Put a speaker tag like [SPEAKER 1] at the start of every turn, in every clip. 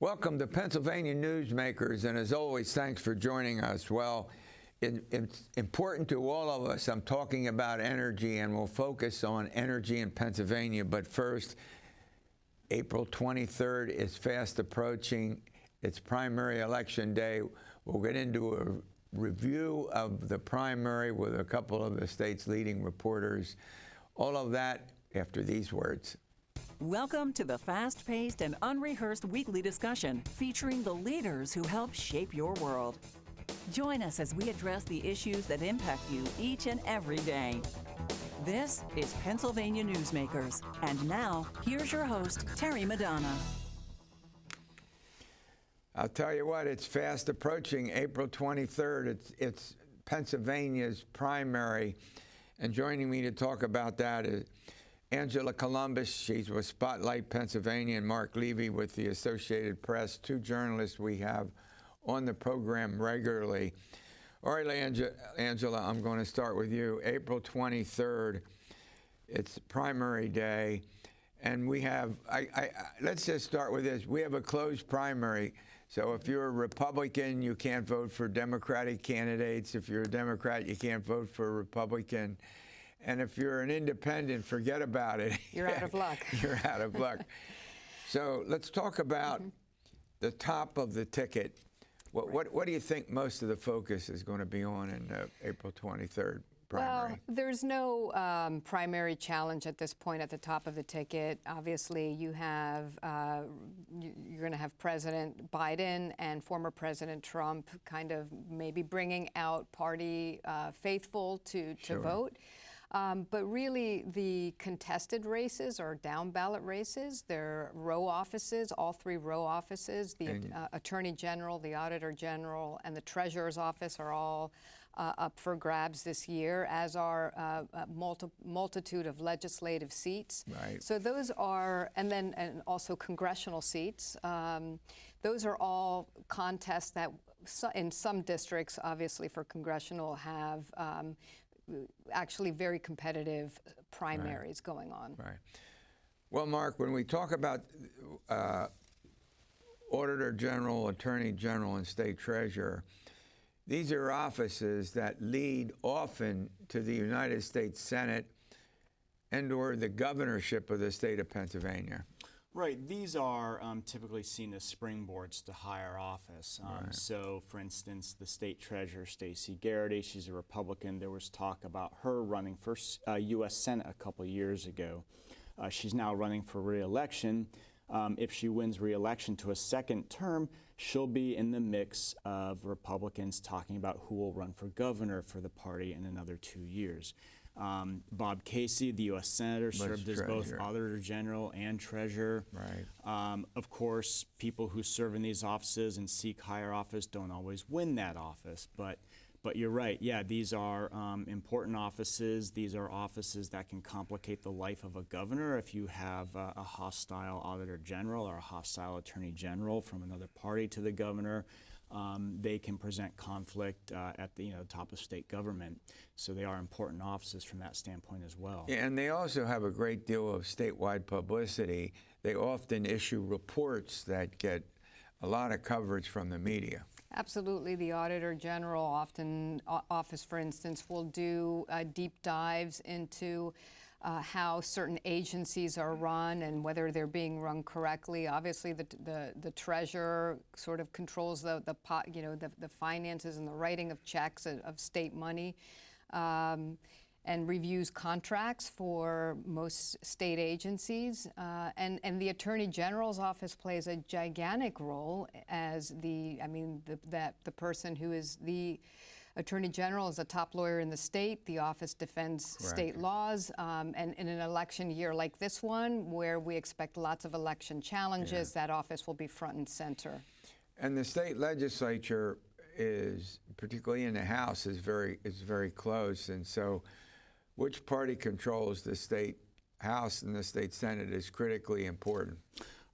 [SPEAKER 1] Welcome to Pennsylvania Newsmakers, and as always, thanks for joining us. Well, it's important to all of us. I'm talking about energy, and we'll focus on energy in Pennsylvania. But first, April 23rd is fast approaching. It's primary election day. We'll get into a review of the primary with a couple of the state's leading reporters. All of that after these words.
[SPEAKER 2] Welcome to the fast-paced and unrehearsed weekly discussion featuring the leaders who help shape your world. Join us as we address the issues that impact you each and every day. This is Pennsylvania Newsmakers. And now, here's your host, Terry Madonna.
[SPEAKER 1] I'll tell you what, it's fast approaching April 23rd. It's Pennsylvania's primary. And joining me to talk about that is Angela Couloumbis. She's with Spotlight Pennsylvania, and Marc Levy with the Associated Press, two journalists we have on the program regularly. All right, Angela, I'm going to start with you. April 23rd, it's primary day, and we have, let's just start with this. We have a closed primary, so if you're a Republican, you can't vote for Democratic candidates. If you're a Democrat, you can't vote for a Republican. And if you're an independent, forget about it.
[SPEAKER 3] You're out of luck.
[SPEAKER 1] You're out of luck. So let's talk about the top of the ticket. What do you think most of the focus is going to be on in April 23rd primary?
[SPEAKER 3] Well, there's no primary challenge at this point at the top of the ticket. Obviously, you have you're going to have President Biden and former President Trump kind of maybe bringing out party faithful to vote. But really, the contested races are down-ballot races. They're row offices, all three row offices. The Attorney General, the Auditor General, and the Treasurer's Office are all up for grabs this year, as are a multitude of legislative seats.
[SPEAKER 1] Right.
[SPEAKER 3] So those are, and also congressional seats. Those are all contests that, in some districts, obviously for congressional, have actually very competitive primaries going on.
[SPEAKER 1] Right. Well, Marc, when we talk about Auditor General, Attorney General, and State Treasurer, these are offices that lead often to the United States Senate and or the governorship of the state of Pennsylvania.
[SPEAKER 4] Right. These are typically seen as springboards to higher office.
[SPEAKER 1] Right.
[SPEAKER 4] So, for instance, the state treasurer, Stacey Garrity, she's a Republican. There was talk about her running for U.S. Senate a couple years ago. She's now running for re-election. If she wins re-election to a second term, she'll be in the mix of Republicans talking about who will run for governor for the party in another 2 years. Bob Casey, the U.S. Senator, served as both Auditor General and Treasurer.
[SPEAKER 1] Right.
[SPEAKER 4] Of course, people who serve in these offices and seek higher office don't always win that office. But you're right. Yeah, these are important offices. These are offices that can complicate the life of a governor if you have a hostile Auditor General or a hostile Attorney General from another party to the governor. They can present conflict at the top of state government. So they are important offices from that standpoint as well.
[SPEAKER 1] Yeah, and they also have a great deal of statewide publicity. They often issue reports that get a lot of coverage from the media.
[SPEAKER 3] Absolutely. The Auditor General office, for instance, will do deep dives into how certain agencies are run and whether they're being run correctly. Obviously, the treasurer sort of controls the finances and the writing of checks of state money, and reviews contracts for most state agencies. And the Attorney General's office plays a gigantic role as the person who is the Attorney General is the top lawyer in the state. The office defends state laws. And in an election year like this one, where we expect lots of election challenges, that office will be front and center.
[SPEAKER 1] And the state legislature is, particularly in the House, is very close. And so which party controls the state House and the state Senate is critically important.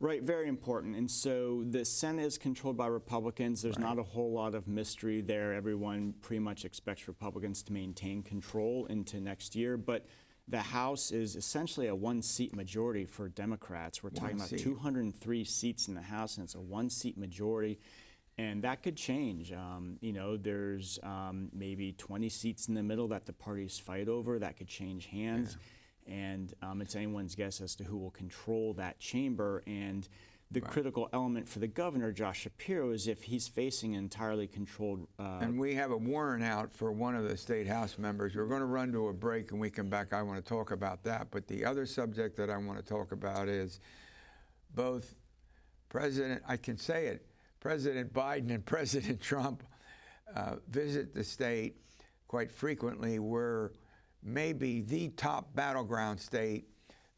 [SPEAKER 4] Right, very important. And so the Senate is controlled by Republicans. There's not a whole lot of mystery there. Everyone pretty much expects Republicans to maintain control into next year. But The House is essentially a one-seat majority for Democrats. We're talking about 203 seats in the House, and it's a one-seat majority. And that could change. You know, there's maybe 20 seats in the middle that the parties fight over. That could change hands. Yeah. And it's anyone's guess as to who will control that chamber. And the critical element for the governor, Josh Shapiro, is if he's facing an entirely controlled...
[SPEAKER 1] and we have a warrant out for one of the state House members. We're going to run to a break and we come back. I want to talk about that. But the other subject that I want to talk about is both President Biden and President Trump visit the state quite frequently. We're maybe the top battleground state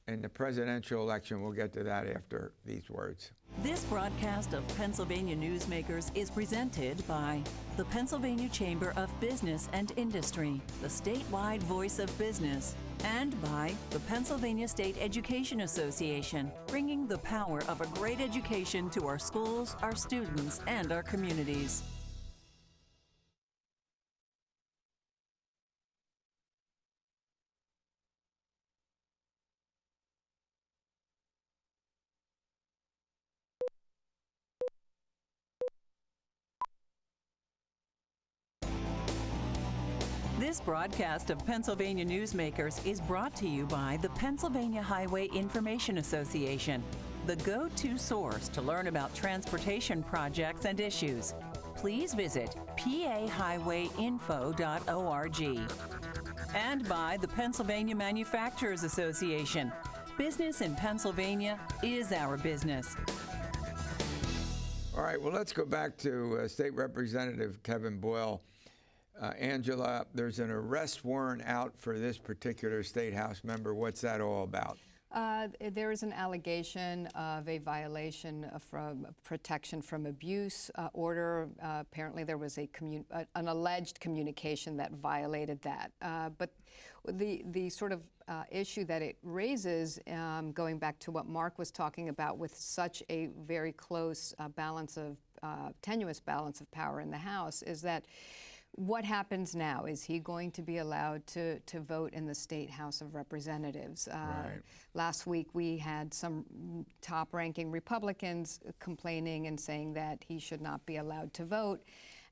[SPEAKER 1] in the presidential election. We'll get to that after these words.
[SPEAKER 2] This broadcast of Pennsylvania Newsmakers is presented by the Pennsylvania Chamber of Business and Industry, the statewide voice of business, and by the Pennsylvania State Education Association, bringing the power of a great education to our schools, our students, and our communities. This broadcast of Pennsylvania Newsmakers is brought to you by the Pennsylvania Highway Information Association, the go-to source to learn about transportation projects and issues. Please visit pahighwayinfo.org. And by the Pennsylvania Manufacturers Association. Business in Pennsylvania is our business.
[SPEAKER 1] All right, well, let's go back to State Representative Kevin Boyle. Angela, there's an arrest warrant out for this particular state House member. What's that all about?
[SPEAKER 3] There is an allegation of a violation from protection from abuse order. Apparently, there was an alleged communication that violated that. But the sort of issue that it raises, going back to what Mark was talking about, with such a very close tenuous balance of power in the House, is that what happens now? Is he going to be allowed to vote in the State House of Representatives?
[SPEAKER 1] Right.
[SPEAKER 3] Last week we had some top-ranking Republicans complaining and saying that he should not be allowed to vote.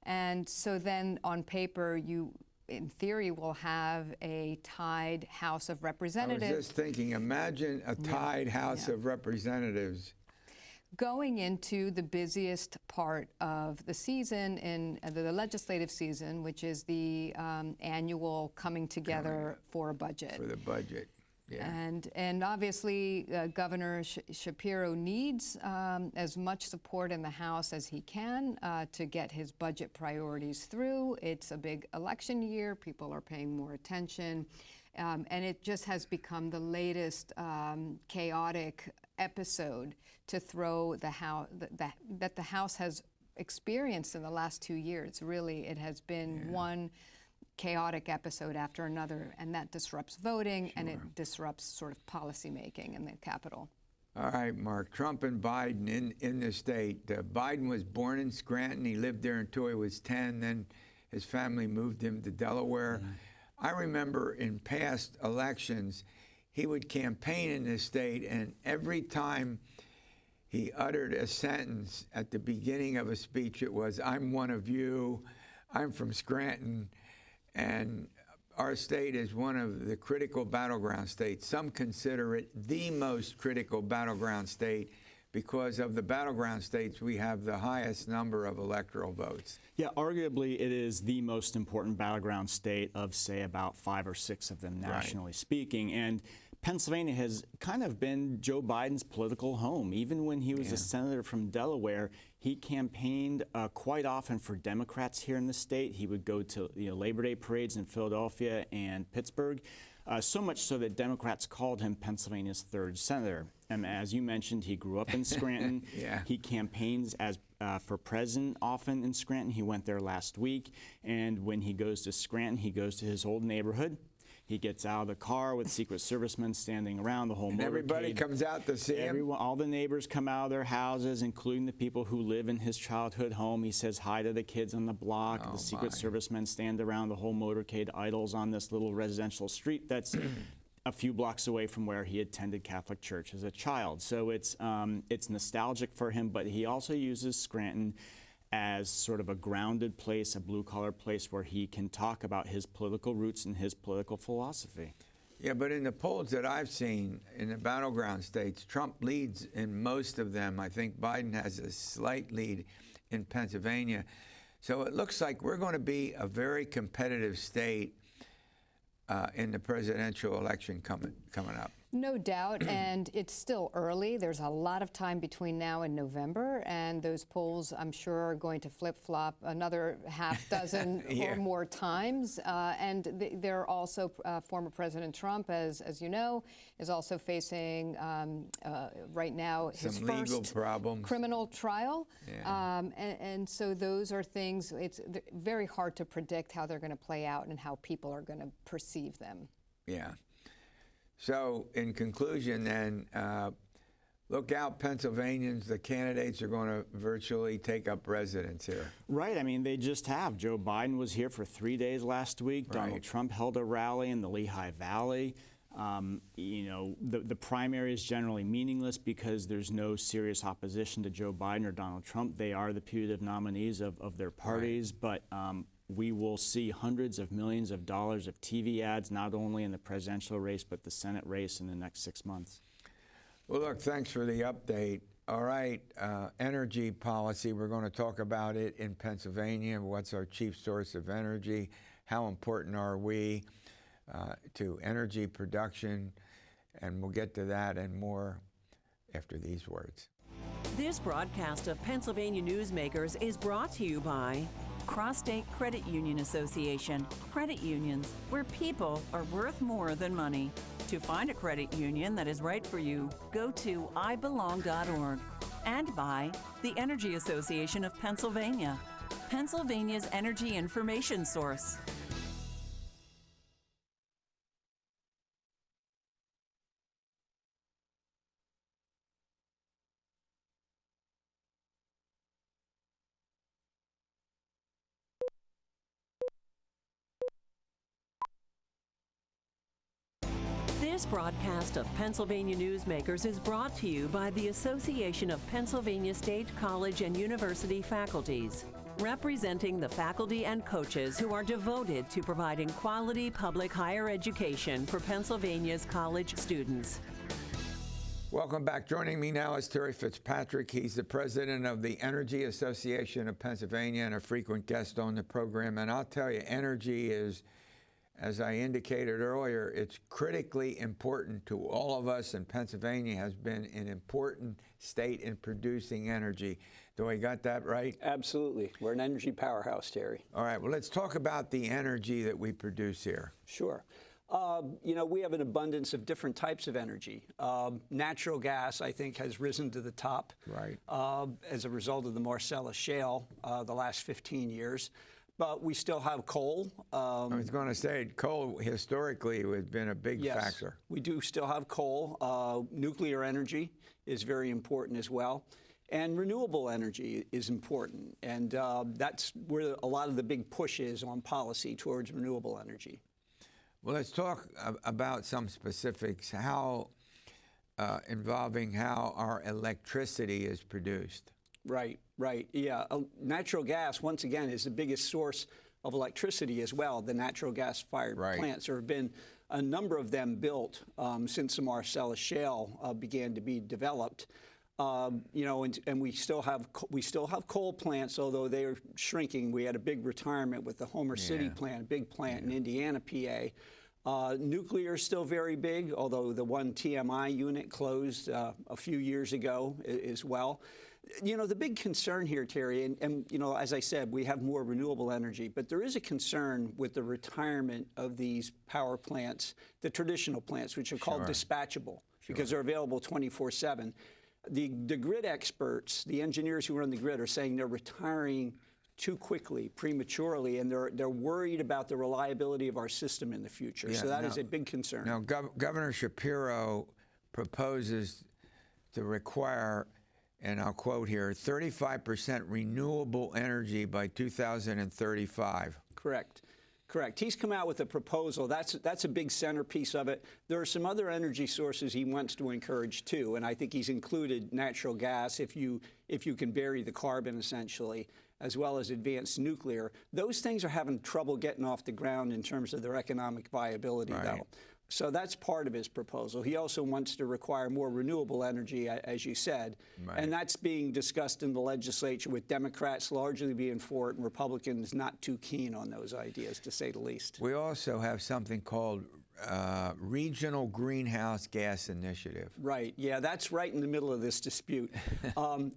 [SPEAKER 3] And so then on paper you, in theory, will have a tied House of Representatives.
[SPEAKER 1] I was just thinking, imagine a tied House of Representatives.
[SPEAKER 3] Going into the busiest part of the season, in the legislative season, which is the annual coming together for a budget.
[SPEAKER 1] For the budget, yeah.
[SPEAKER 3] And obviously, Governor Shapiro needs as much support in the House as he can to get his budget priorities through. It's a big election year. People are paying more attention. And it just has become the latest chaotic episode to throw the House that the House has experienced in the last 2 years. Really, it has been one chaotic episode after another, and that disrupts voting and it disrupts sort of policy making in the Capitol.
[SPEAKER 1] All right, Mark, Trump and Biden in the state. Biden was born in Scranton. He lived there until he was 10. Then his family moved him to Delaware. I remember in past elections, he would campaign in this state, and every time he uttered a sentence at the beginning of a speech, it was, "I'm one of you, I'm from Scranton," and our state is one of the critical battleground states. Some consider it the most critical battleground state because of the battleground states, we have the highest number of electoral votes.
[SPEAKER 4] Yeah, arguably it is the most important battleground state of, say, about 5 or 6 of them, nationally speaking. And Pennsylvania has kind of been Joe Biden's political home. Even when he was a senator from Delaware, he campaigned quite often for Democrats here in the state. He would go to Labor Day parades in Philadelphia and Pittsburgh, so much so that Democrats called him Pennsylvania's third senator. And as you mentioned, he grew up in Scranton. He campaigns for president often in Scranton. He went there last week. And when he goes to Scranton, he goes to his old neighborhood. He gets out of the car with Secret Servicemen standing around the whole motorcade.
[SPEAKER 1] Everybody comes out to see him?
[SPEAKER 4] All the neighbors come out of their houses, including the people who live in his childhood home. He says hi to the kids on the block. The Secret Servicemen stand around the whole motorcade, idles on this little residential street that's a few blocks away from where he attended Catholic church as a child. So it's nostalgic for him, but he also uses Scranton as sort of a grounded place, a blue-collar place where he can talk about his political roots and his political philosophy.
[SPEAKER 1] Yeah, but in the polls that I've seen in the battleground states, Trump leads in most of them. I think Biden has a slight lead in Pennsylvania. So it looks like we're going to be a very competitive state in the presidential election coming up.
[SPEAKER 3] No doubt, and it's still early. There's a lot of time between now and November, and those polls, I'm sure, are going to flip-flop another half dozen or more times. And they're also, former President Trump, as you know, is also facing, right now, his
[SPEAKER 1] some legal
[SPEAKER 3] first
[SPEAKER 1] problems.
[SPEAKER 3] Criminal trial.
[SPEAKER 1] Yeah.
[SPEAKER 3] And so those are things, it's very hard to predict how they're going to play out and how people are going to perceive them.
[SPEAKER 1] Yeah. So, in conclusion, then, look out, Pennsylvanians. The candidates are going to virtually take up residence here.
[SPEAKER 4] Right. I mean, they just have. Joe Biden was here for 3 days last week.
[SPEAKER 1] Right.
[SPEAKER 4] Donald Trump held a rally in the Lehigh Valley. You know, the primary is generally meaningless because there's no serious opposition to Joe Biden or Donald Trump. They are the putative nominees of their parties, right. But we will see hundreds of millions of dollars of TV ads, not only in the presidential race, but the Senate race in the next 6 months.
[SPEAKER 1] Well, look, thanks for the update. All right, energy policy, we're going to talk about it in Pennsylvania. What's our chief source of energy? How important are we to energy production? And we'll get to that and more after these words.
[SPEAKER 2] This broadcast of Pennsylvania Newsmakers is brought to you by Cross-State Credit Union Association. Credit unions, where people are worth more than money. To find a credit union that is right for you, go to ibelong.org. And by the Energy Association of Pennsylvania, Pennsylvania's energy information source. This broadcast of Pennsylvania Newsmakers is brought to you by the Association of Pennsylvania State College and University Faculties, representing the faculty and coaches who are devoted to providing quality public higher education for Pennsylvania's college students.
[SPEAKER 1] Welcome back. Joining me now is Terry Fitzpatrick. He's the president of the Energy Association of Pennsylvania and a frequent guest on the program. And I'll tell you, energy is, as I indicated earlier, it's critically important to all of us, and Pennsylvania has been an important state in producing energy. Do I got that right?
[SPEAKER 5] Absolutely. We're an energy powerhouse, Terry.
[SPEAKER 1] All right, well, let's talk about the energy that we produce here.
[SPEAKER 5] Sure. You know, we have an abundance of different types of energy. Natural gas, I think, has risen to the top.
[SPEAKER 1] Right.
[SPEAKER 5] As a result of the Marcellus Shale the last 15 years. But we still have coal.
[SPEAKER 1] I was going to say, coal historically has been a big factor.
[SPEAKER 5] We do still have coal. Nuclear energy is very important as well. And renewable energy is important. And that's where a lot of the big push is on policy towards renewable energy.
[SPEAKER 1] Well, let's talk about some specifics, involving how our electricity is produced.
[SPEAKER 5] Right, right. Yeah, natural gas, once again, is the biggest source of electricity as well, the natural gas-fired plants. There have been a number of them built since the Marcellus Shale began to be developed. You know, and we still have coal plants, although they are shrinking. We had a big retirement with the Homer City plant, a big plant in Indiana, PA. Nuclear is still very big, although the one TMI unit closed a few years ago as well. You know, the big concern here, Terry, and you know, as I said, we have more renewable energy, but there is a concern with the retirement of these power plants, the traditional plants, which are called dispatchable, because they're available 24/7. The grid experts, the engineers who run the grid, are saying they're retiring too quickly, prematurely, and they're worried about the reliability of our system in the future. So that is a big concern.
[SPEAKER 1] Now, Governor Shapiro proposes to require, and I'll quote here, 35% renewable energy by 2035.
[SPEAKER 5] Correct. Correct. He's come out with a proposal. That's a big centerpiece of it. There are some other energy sources he wants to encourage too, and I think he's included natural gas if you can bury the carbon essentially, as well as advanced nuclear. Those things are having trouble getting off the ground in terms of their economic viability, though. So that's part of his proposal. He also wants to require more renewable energy, as you said, and that's being discussed in the legislature with Democrats largely being for it and Republicans not too keen on those ideas, to say the least.
[SPEAKER 1] We also have something called Regional Greenhouse Gas Initiative.
[SPEAKER 5] Right. Yeah, that's right in the middle of this dispute.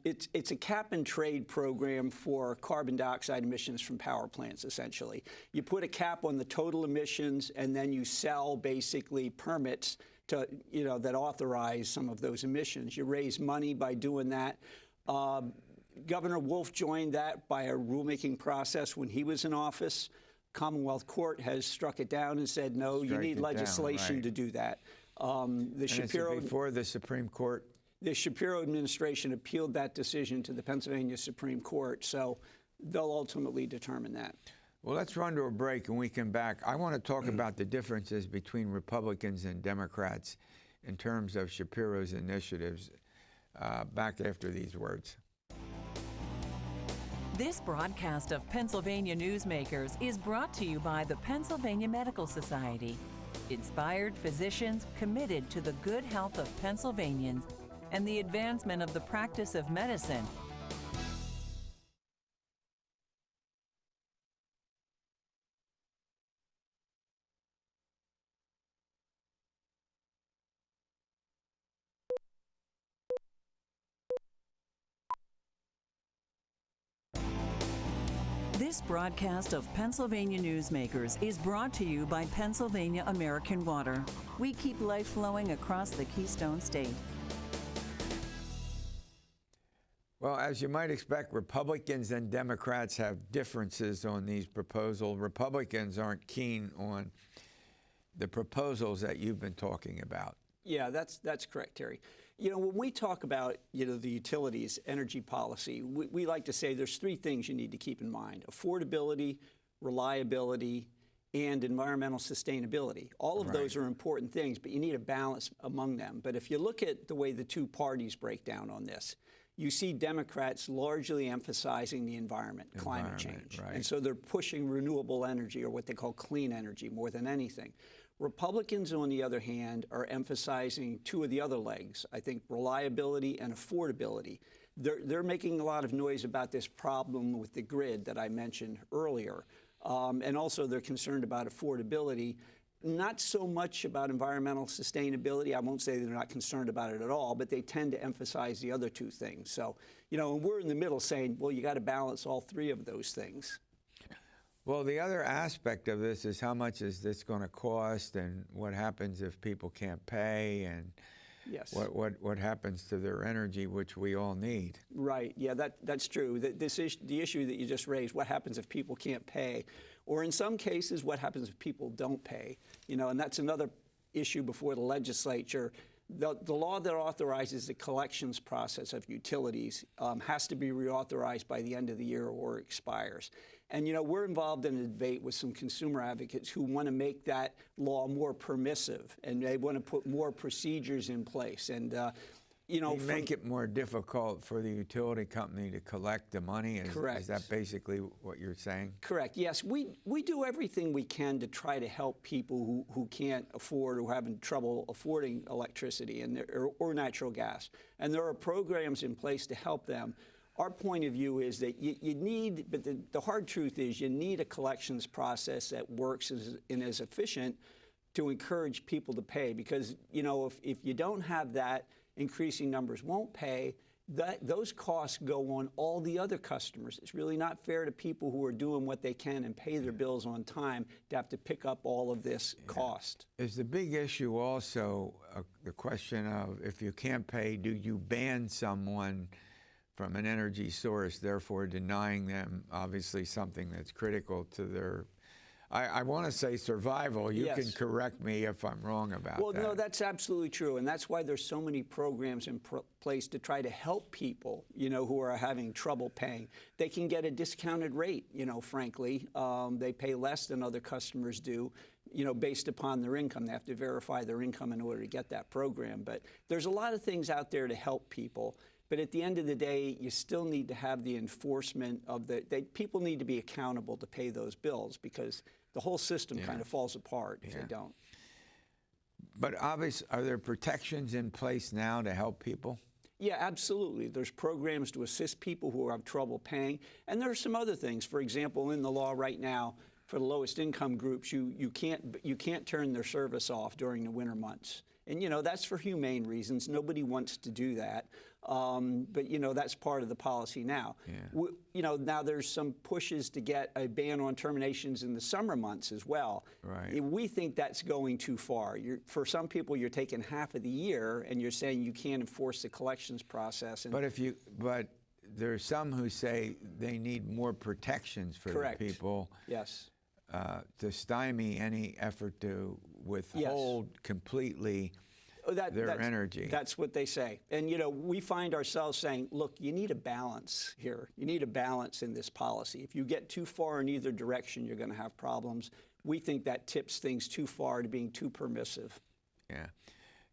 [SPEAKER 5] It's a cap-and-trade program for carbon dioxide emissions from power plants, essentially. You put a cap on the total emissions, and then you sell basically permits to, that authorize some of those emissions. You raise money by doing that. Governor Wolf joined that by a rulemaking process when he was in office. Commonwealth Court has struck it down and said, no, you need legislation to do that.
[SPEAKER 1] Before the Supreme Court?
[SPEAKER 5] The Shapiro administration appealed that decision to the Pennsylvania Supreme Court, so they'll ultimately determine that.
[SPEAKER 1] Well, let's run to a break and we come back. I want to talk about the differences between Republicans and Democrats in terms of Shapiro's initiatives back after these words.
[SPEAKER 2] This broadcast of Pennsylvania Newsmakers is brought to you by the Pennsylvania Medical Society. Inspired physicians committed to the good health of Pennsylvanians and the advancement of the practice of medicine. This broadcast of Pennsylvania Newsmakers is brought to you by Pennsylvania American Water. We keep life flowing across the Keystone State.
[SPEAKER 1] Well, as you might expect, Republicans and Democrats have differences on these proposals. Republicans aren't keen on the proposals that you've been talking about.
[SPEAKER 5] Yeah, that's correct, Terry. When we talk about, the utilities, energy policy, we like to say there's three things you need to keep in mind: affordability, reliability, and environmental sustainability. All of those are important things, but you need a balance among them. But if you look at the way the two parties break down on this, you see Democrats largely emphasizing the environment, climate change. And so they're pushing renewable energy, or what they call clean energy, more than anything. Republicans, on the other hand, are emphasizing two of the other legs, I think, reliability and affordability. They're making a lot of noise about this problem with the grid that I mentioned earlier. And also they're concerned about affordability, not so much about environmental sustainability. I won't say they're not concerned about it at all, but they tend to emphasize the other two things. So, and we're in the middle saying, well, you got to balance all three of those things.
[SPEAKER 1] Well, the other aspect of this is how much is this going to cost, and what happens if people can't pay, and what happens to their energy, which we all need. Right.
[SPEAKER 5] Yeah, that's true. The issue that you just raised, what happens if people can't pay, or in some cases, what happens if people don't pay? And that's another issue before the legislature. The law that authorizes the collections process of utilities has to be reauthorized by the end of the year or expires. And, we're involved in a debate with some consumer advocates who want to make that law more permissive, and they want to put more procedures in place. And,
[SPEAKER 1] make it more difficult for the utility company to collect the money?
[SPEAKER 5] Correct.
[SPEAKER 1] Is that basically what you're saying?
[SPEAKER 5] Correct. Yes. We do everything we can to try to help people who can't afford or having trouble affording electricity or natural gas. And there are programs in place to help them. Our point of view is that you need, but the hard truth is you need a collections process that works and is efficient to encourage people to pay. Because, if you don't have that, increasing numbers won't pay. Those costs go on all the other customers. It's really not fair to people who are doing what they can and pay their bills on time to have to pick up all of this cost.
[SPEAKER 1] Is the big issue also the question of, if you can't pay, do you ban someone from an energy source, therefore denying them obviously something that's critical to their I want to say survival. You
[SPEAKER 5] Yes.
[SPEAKER 1] can correct me if I'm wrong about
[SPEAKER 5] Well,
[SPEAKER 1] that.
[SPEAKER 5] no, that's absolutely true, and that's why there's so many programs in place to try to help people, who are having trouble paying. They can get a discounted rate, frankly. They pay less than other customers do, based upon their income. They have to verify their income in order to get that program. But there's a lot of things out there to help people. But at the end of the day, you still need to have the enforcement of people need to be accountable to pay those bills, because the whole system kind of falls apart if they don't.
[SPEAKER 1] But obviously, are there protections in place now to help people?
[SPEAKER 5] Yeah, absolutely. There's programs to assist people who have trouble paying. And there are some other things. For example, in the law right now, for the lowest income groups, you can't turn their service off during the winter months. And, that's for humane reasons. Nobody wants to do that. But, that's part of the policy now.
[SPEAKER 1] Yeah.
[SPEAKER 5] Now there's some pushes to get a ban on terminations in the summer months as well.
[SPEAKER 1] Right.
[SPEAKER 5] We think that's going too far. For some people, you're taking half of the year and you're saying you can't enforce the collections process. And
[SPEAKER 1] But there are some who say they need more protections for
[SPEAKER 5] Correct.
[SPEAKER 1] the people.
[SPEAKER 5] Yes.
[SPEAKER 1] To stymie any effort to withhold completely their energy.
[SPEAKER 5] That's what they say. And, we find ourselves saying, look, you need a balance here. You need a balance in this policy. If you get too far in either direction, you're going to have problems. We think that tips things too far to being too permissive.
[SPEAKER 1] Yeah.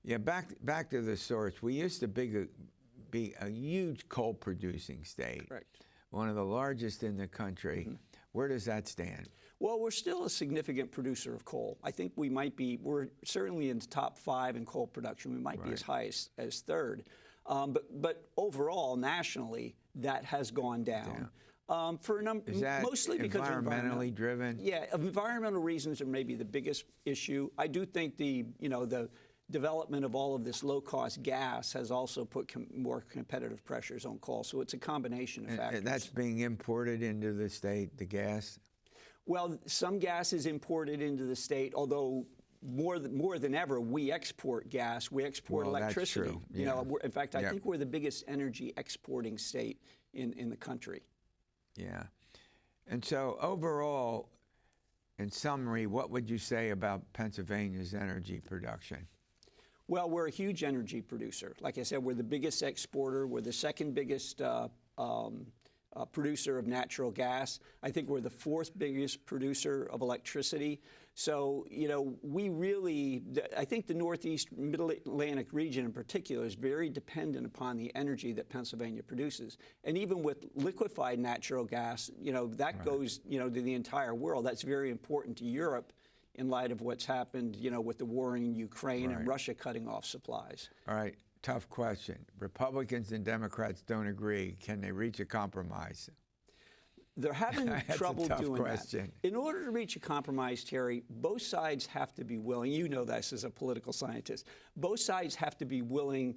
[SPEAKER 1] Yeah, back to the source. We used to be a huge coal-producing state.
[SPEAKER 5] Correct.
[SPEAKER 1] One of the largest in the country. Mm-hmm. Where does that stand?
[SPEAKER 5] Well, we're still a significant producer of coal. I think we're certainly in the top 5 in coal production. We might be as high as third. But overall, nationally, that has gone down. For a number,
[SPEAKER 1] Is that
[SPEAKER 5] mostly because of
[SPEAKER 1] environmentally driven?
[SPEAKER 5] Yeah, environmental reasons are maybe the biggest issue. I do think the development of all of this low-cost gas has also put more competitive pressures on coal. So it's a combination of factors.
[SPEAKER 1] And that's being imported into the state, the gas?
[SPEAKER 5] Well, some gas is imported into the state, although more than ever, we export gas. We export electricity.
[SPEAKER 1] That's true.
[SPEAKER 5] In fact, I think we're the biggest energy exporting state in the country.
[SPEAKER 1] Yeah. And so overall, in summary, what would you say about Pennsylvania's energy production?
[SPEAKER 5] Well, we're a huge energy producer. Like I said, we're the biggest exporter. We're the second biggest producer of natural gas. I think we're the 4th biggest producer of electricity. So, I think the Northeast Middle Atlantic region in particular is very dependent upon the energy that Pennsylvania produces. And even with liquefied natural gas, that goes, to the entire world. That's very important to Europe in light of what's happened, with the war in Ukraine and Russia cutting off supplies.
[SPEAKER 1] All right. Tough question. Republicans and Democrats don't agree. Can they reach a compromise?
[SPEAKER 5] They're having trouble doing
[SPEAKER 1] question.
[SPEAKER 5] that. In order to reach a compromise, Terry, both sides have to be willing. You know this as a political scientist. Both sides have to be willing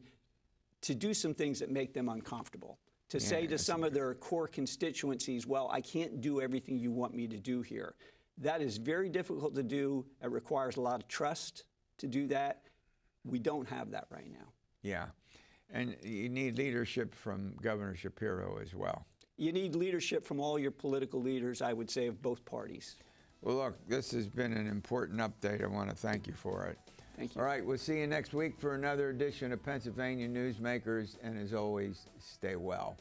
[SPEAKER 5] to do some things that make them uncomfortable. To say to some of their core constituencies, well, I can't do everything you want me to do here. That is very difficult to do. It requires a lot of trust to do that. We don't have that right now.
[SPEAKER 1] Yeah. And you need leadership from Governor Shapiro as well.
[SPEAKER 5] You need leadership from all your political leaders, I would say, of both parties.
[SPEAKER 1] Well, look, this has been an important update. I want to thank you for it.
[SPEAKER 5] Thank you.
[SPEAKER 1] All right, we'll see you next week for another edition of Pennsylvania Newsmakers. And as always, stay well.